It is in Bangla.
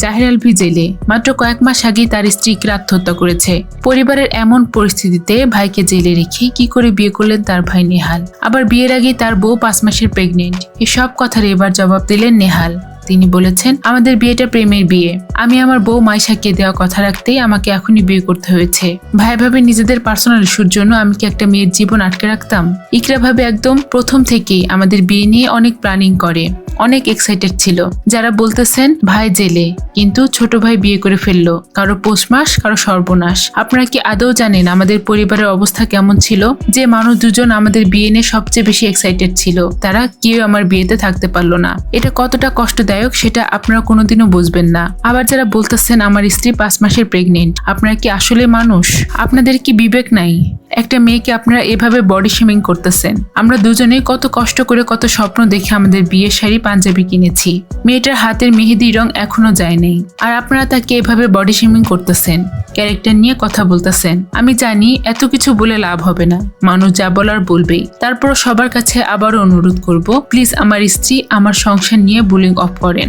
জাহির আলভী জেলে। মাত্র কয়েক মাস আগে তার স্ত্রীকে আত্মহত্যা করেছে। পরিবারের এমন পরিস্থিতিতে ভাইকে জেলে রেখে কি করে বিয়ে করলেন তার ভাই নেহাল। আবার বিয়ের আগে তার বউ 5 মাসের প্রেগনেন্ট। এসব কথার এবার জবাব দিলেন নেহাল। তিনি বলেছেন, আমাদের বিয়েটা প্রেমের বিয়ে। আমি আমার বউ মাইশাকে দেওয়া কথা রাখতেই আমাকে এখনই বিয়ে করতে হয়েছে। ভাই ভাবে নিজেদের পার্সোনাল ইস্যুর জন্য আমি কি একটা মেয়ের জীবন আটকে রাখতাম? ইকরা ভাবে একদম প্রথম থেকেই আমাদের বিয়ে নিয়ে অনেক প্ল্যানিং করে, অনেক এক্সাইটেড ছিল। যারা বলতেছেন ভাই জেলে কিন্তু ছোট ভাই বিয়ে করে ফেললো, কারো পৌষ মাস কারো সর্বনাশ। আপনারা কি আদৌ জানেন আমাদের পরিবারের অবস্থা কেমন ছিল? যে মানুষ দুজন আমাদের বিয়ে নিয়ে সবচেয়ে বেশি এক্সাইটেড ছিল, তারা কেউ আমার বিয়েতে থাকতে পারলো না। এটা কতটা কষ্টদায়ক সেটা আপনারা কোনোদিনও বুঝবেন না। আবার যারা বলতেছেন আমার স্ত্রী 5 মাসের প্রেগনেন্ট, আপনারা কি আসলে মানুষ? আপনাদের কি বিবেক নাই? একটা মেয়েকে আপনারা এভাবে বডি শেমিং করতেছেন। আমরা দুজনেই কত কষ্ট করে কত স্বপ্ন দেখে আমাদের বিয়ের শাড়ি পাঞ্জাবি কিনেছি। মেয়েটার হাতের মেহেদি রং এখনো যায়নি, আর আপনারা তাকে এভাবে বডি শেমিং করতেছেন, ক্যারেক্টার নিয়ে কথা বলতেছেন। আমি জানি এত কিছু বলে লাভ হবে না, মানুষ যা বলার বলবেই। তারপর সবার কাছে আবারও অনুরোধ করব, প্লিজ আমার স্ত্রী আমার সংসার নিয়ে বুলিং অফ করেন।